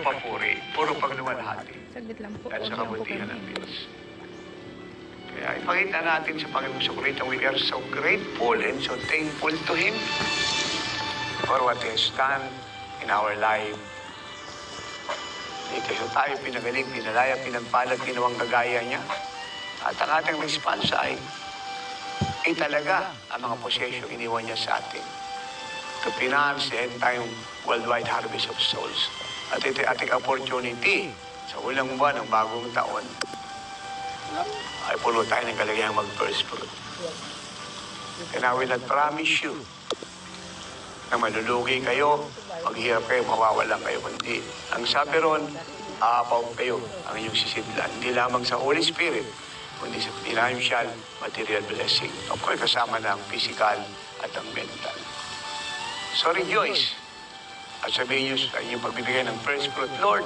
papuri, puro pagluwalhati. Saglit lang po. At sa Huwag lang po kabutihan ng kayo. Diyos. Kaya ipakita natin sa Panginoon sa Kristo, we are so grateful and so thankful to Him for what He has done in our life. Hindi kayo tayo pinagaling, pinalaya, pinagpalad, ginawang kagaya niya. At ang ating response ay talaga ang mga possession iniwan niya sa atin to finance the end-time worldwide harvest of souls. At ito ating opportunity sa ulang buwan ng bagong taon ay puno tayo ng kalagayang mag-first fruit. And I will not promise you na malulugi kayo, maghihirap kayo, mawawalan kayo. Kundi ang sabi ron, aapaw kayo ang inyong sisidlan. Hindi lamang sa Holy Spirit, kundi sa financial, material blessing. Of course, kasama na ang physical at ang mental. So rejoice. At sabihin nyo sa inyong pagbibigay ng first fruit, Lord,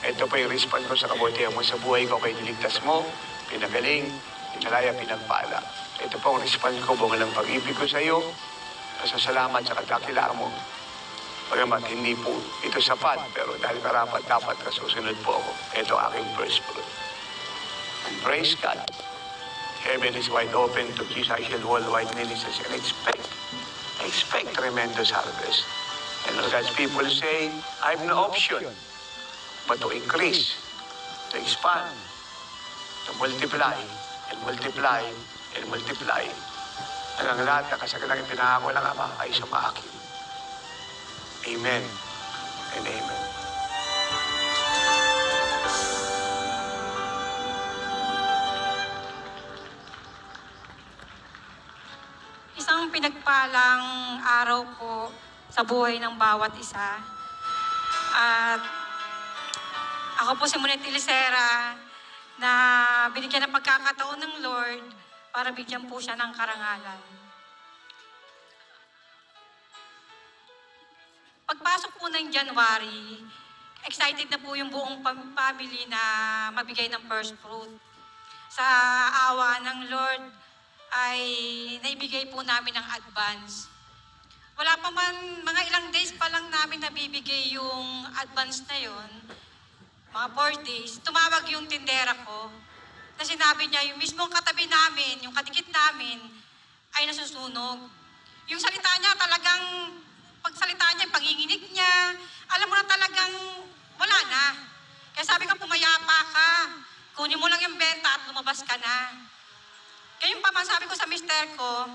ito pa yung response ko sa kabutihan mo sa buhay ko, kay niligtas mo, pinagaling, pinalaya, pinagpala. Ito po ang response ko, bunga ng pag-ibig ko sa iyo, pasasalamat sa kadakilaan mo. Pagamat hindi po ito sapat, pero dahil karapat dapat kasusunod po ako. Ito aking first fruit. And praise God. Heaven is wide open to Jesus and worldwide ministers and expect tremendous harvest. And God's people say, I have no option but to increase, to expand, to multiply, and multiply, and multiply. Ang lahat na kasagalang pinangako ng Ama ay sumaakin. Amen and amen. Isang pinagpalang araw po sa buhay ng bawat isa. At ako po si Monet Elisera na binigyan ng pagkakataon ng Lord para bigyan po siya ng karangalan. Pagpasok po ng January, excited na po yung buong family na mabigay ng first fruit. Sa awa ng Lord ay naibigay po namin ng advance. Wala pa man, mga ilang days pa lang namin nabibigay yung advance na yon, mga 4 days, tumawag yung tindera ko na sinabi niya yung mismong katabi namin, yung kadikit namin, ay nasusunog. Yung salita niya talagang, pagsalita niya, panginginig niya, alam mo na talagang wala na. Kaya sabi ko, pumayapa ka, kunin mo lang yung benta at lumabas ka na. Kaya pa man sabi ko sa mister ko,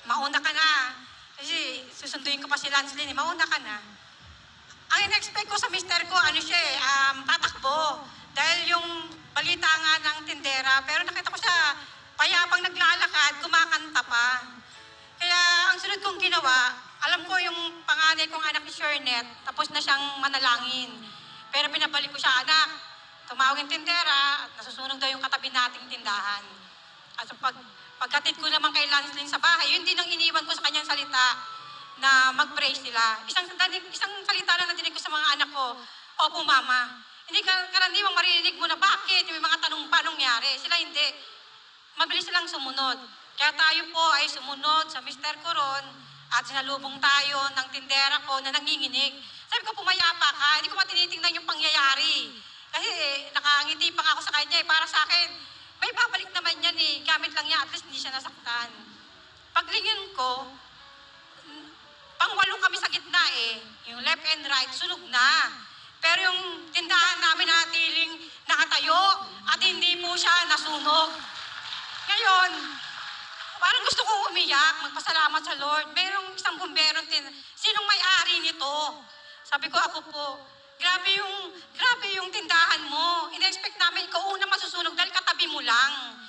mauna ka na. Kasi susunduin ko pa si Lansley, mauna ka na. Ang in-expect ko sa mister ko, tatakbo. Dahil yung balita nga ng tindera, pero nakita ko siya, payapang naglalakad, kumakanta pa. Kaya ang sunod kong ginawa, alam ko yung panganay kong anak ni Shernet, tapos na siyang manalangin. Pero pinabalik ko siya, anak, tumawag yung tindera, at nasusunog daw yung katabi nating tindahan. At pagkatid ko naman kay Lansley sa bahay, yun din ang iniwan ko sa kanyang salita na mag-pray sila. Isang salita lang nadinig ko sa mga anak ko, opo mama. Hindi ka karaniwang marinig mo na bakit, yung mga tanong pa nangyari. Sila hindi. Mabilis silang sumunod. Kaya tayo po ay sumunod sa Mr. Coron at sinalubong tayo ng tindera ko na nanginginig. Sabi ko, pumayapa ka, hindi ko matinitingnan yung pangyayari. Kasi nakangiti pa nga ako sa kanya para sa akin, may babalik naman yan gamit lang niya, at least hindi siya nasaktan. Paglingin ko, pang-walong kami sa gitna yung left and right, sunog na. Pero yung tindahan namin natiling nakatayo at hindi po siya nasunog. Ngayon, parang gusto kong umiyak, magpasalamat sa Lord. Merong isang bumberong sinong may-ari nito? Sabi ko, ako po. Grabe yung tindahan mo. In-expect namin ikaw unang masusunog dahil katabi mo lang.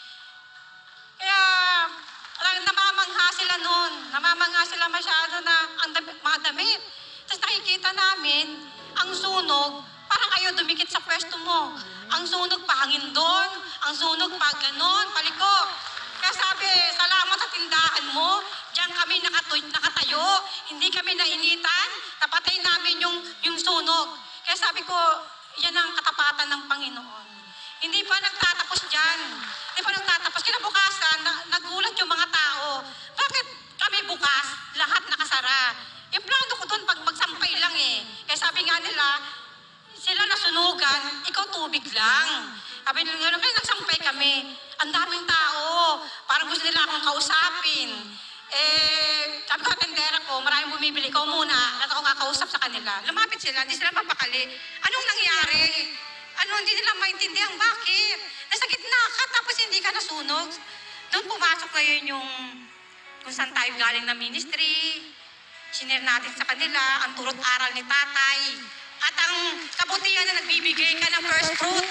Kaya, namamangha sila nun. Namamangha sila masyado na mga damit. Tapos nakikita namin, ang sunog, parang ayaw dumikit sa pwesto mo. Ang sunog pa hangin doon, ang sunog pa ganon, paliko. Kaya sabi, salamat sa tindahan mo, diyan kami nakatayo, hindi kami nainitan, napatay namin yung sunog. Kaya sabi ko, yan ang katapatan ng Panginoon. Hindi pa nagtatapos dyan. Hindi pa nagtatapos. Kinabukasan, nagulat yung mga tao. Bakit kami bukas, lahat nakasara? Yung plano ko doon, pag magsampay lang Kaya sabi nga nila, sunugan, ikaw tubig lang. Sabi nila, kaya nagsampay kami. Ang daming tao. Parang gusto nila akong kausapin. Sabi ko, tendera ko, maraming bumibili. Ikaw muna, at ako kakausap sa kanila. Lumapit sila, hindi sila mapakali. Anong nangyari? Hindi nila maintindihan bakit? Nasa gitna ka, tapos hindi ka nasunog. Doon pumasok ngayon yung kung saan tayo galing na ministry. Sinare natin sa kanila ang turot aral ni tatay. At ang kabutihan na nagbibigay ka ng first fruit.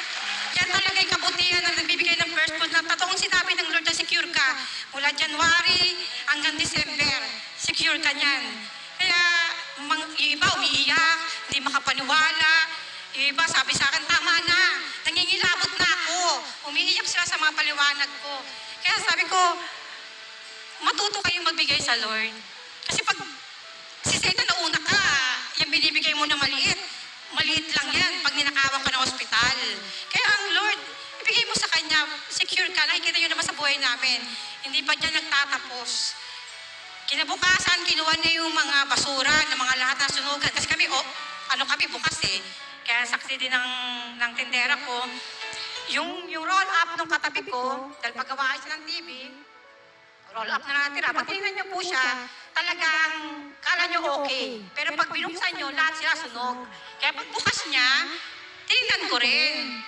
Yan talaga yung kabutihan na nagbibigay ng first fruit. Na totoong sinabi ng Lord na secure ka. Mula January hanggang December, secure ka niyan. Kaya yung iba umiiyak, hindi makapaniwala. Yung iba sabi sa akin, tama na. Nangingilabot na ako. Umiiyak sila sa mga paliwanag ko. Kaya sabi ko, matuto kayong magbigay sa Lord. Kasi pag si Satan nauna ka, yung binibigay mo na maliit, maliit lang yan pag ninakawan ka ng ospital. Kaya ang Lord, ibigay mo sa Kanya, secure ka, nakikita nyo naman sa buhay namin. Hindi pa dyan nagtatapos. Kinabukasan, kinuha niya yung mga basura ng mga lahat ng sunugan. Kasi kami, kami bukas eh. Kaya saksi din ng tendera ko. Yung roll up ng katabi ko, dahil paggawa siya ng TV, roll up na natira. Pag tingnan niyo po siya, talagang kala niyo okay. Pero pag binuksan niyo, lahat sila sunog. Kaya pag bukas niya, tingnan ko rin.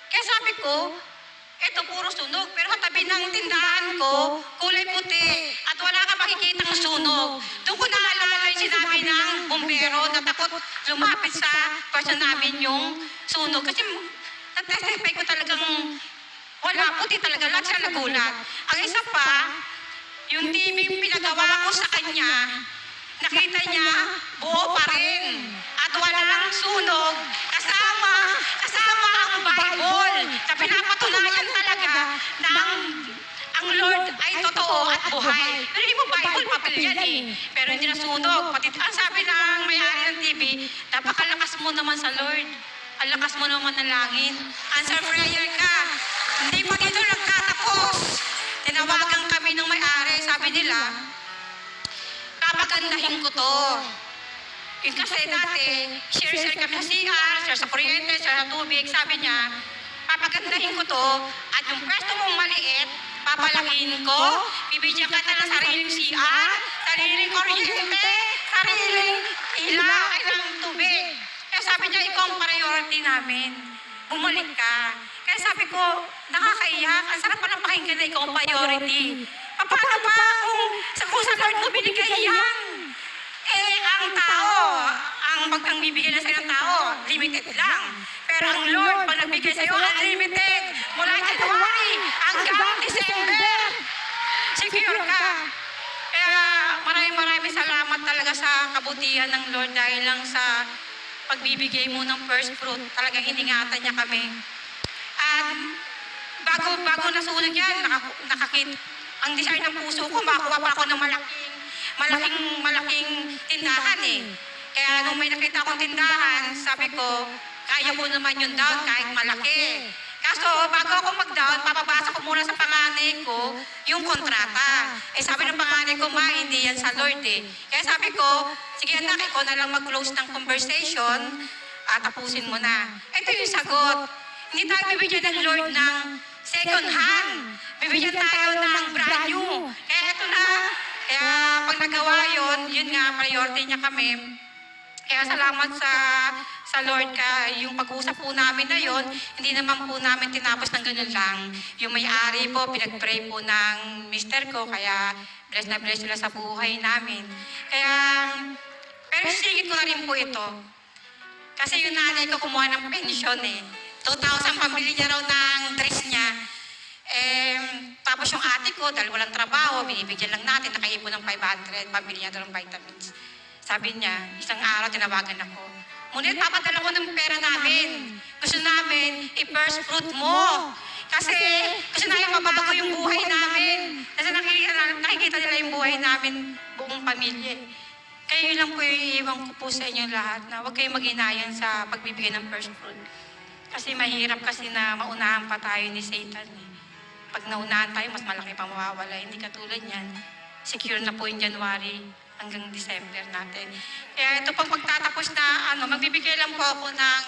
Kaya sabi ko, eto puro sunog. Pero katabi ng tindahan ko, kulay puti. At wala ka makikitang sunog. Doon ko naalala yung sinabi ng bumbero na takot lumapit sa person namin yung sunog. Kasi natestify ko talagang wala, puti talaga, lahat sila nagulat. Ang isa pa, yung TV pinagawa ko sa kanya, nakita niya, buo pa rin. At walang sunog, kasama ang Bible. Na pinapatunayan talaga na ang Lord ay totoo at buhay. Pero hindi mo Bible, papel yan eh. Pero hindi nasunog. Pati ang sabi ng may-ari ng TV, napakalakas mo naman sa Lord. Ang lakas mo naman ng langit. Answer prayer ka. Hindi pa dito nagtatapos. Tinawagan kami ng may-ari. Sabi nila, papagandahin ko to. Yung kasi dati, share kami sa CR, share sa kuryente, share sa tubig. Sabi niya, papagandahin ko to. At yung pwesto mong maliit, papalakin ko. Bibigyan ka na ng sariling CR, sariling kuryente, sariling ilaw, ng tubig. Kaya sabi niya, ikaw ang priority namin. Bumalik ka. Kaya sabi ko, nakakaiyak. Ang sarap pa ng pakinggan na ikaw ang priority. Paano ba kung sa Lord mo binigay yan? Ang tao, ang bibigay na sa'yo ng tao, limited lang. Pero ang Lord, pag nagbigay sa'yo, unlimited. Mula January hanggang December. Secure ka. Kaya maraming salamat talaga sa kabutihan ng Lord dahil lang sa pagbibigay mo ng first fruit, talagang iningatan niya kami. At bago nasunog yan, ang desire ng puso ko, makakuha pa ako ng malaking tindahan eh. Kaya nung may nakita akong tindahan, sabi ko, kaya ko naman yung down kahit malaki. Kaso, bago ako mag-down, papabasa ko muna sa panganay ko yung kontrata. Sabi ng panganay ko, hindi yan sa Lord eh. Kaya sabi ko, sige anak, ikaw na lang mag-close ng conversation at tapusin mo na. Ito yung sagot. Hindi tayo bibigyan ng Lord ng second hand. Bibigyan tayo ng brand new. Kaya ito na. Kaya pag nagawa yun nga, priority niya kami. Kaya salamat sa Lord ka, yung pag-usap po namin na yun, hindi naman po namin tinapos ng ganun lang. Yung may-ari po, pinag-pray po ng mister ko, kaya bless na bless sila sa buhay namin. Kaya, pero sigit ko na rin po ito. Kasi yung nanay ko kumuha ng pensyon eh. 2,000 pambili niya raw ng dress niya. Tapos yung ate ko, dahil walang trabaho, binibigyan lang natin, nakaipon ng 500, pambili niya daw ng vitamins. Sabi niya, isang araw tinawagan ako. Ngunit papadala ko ng pera namin. Gusto namin i-first fruit mo. Kasi gusto namin mababago yung buhay namin. Kasi nakikita nila yung buhay namin, buong pamilya. Kaya yun lang po yung iiwan ko po sa inyo lahat na huwag kayong mag-inayan sa pagbibigay ng first fruit. Kasi mahirap kasi na maunahan pa tayo ni Satan. Pag naunahan tayo, mas malaki pa mawawala. Hindi katulad yan. Secure na po yung January hanggang December natin. Kaya ito pang pagtatapos na, magbibigay lang po ako ng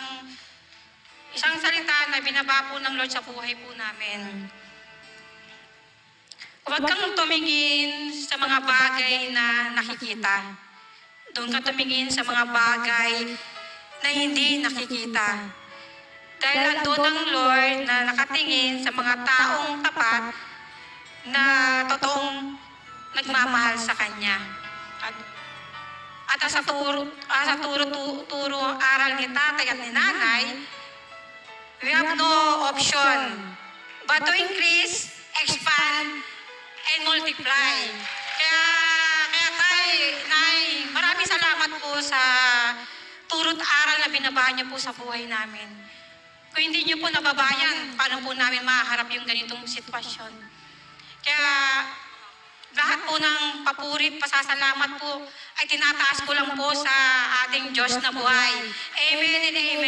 Isang salita na binaba po ng Lord sa buhay po namin. Huwag kang tumingin sa mga bagay na nakikita. Doon ka tumingin sa mga bagay na hindi nakikita. Dahil andun ang Lord na nakatingin sa mga taong tapat na totoong nagmamahal sa Kanya. At sa turo aral ni tatay at ni nanay, we have no option but to increase, expand, and multiply. Kaya tay, nay, maraming salamat po sa turo't aral na binaba niyo po sa buhay namin. Kung hindi niyo po nababayan, paano po namin maharap yung ganitong sitwasyon? Kaya lahat po ng papuri, pasasalamat po ay tinataas ko lang po sa ating Diyos na buhay. Amen and amen.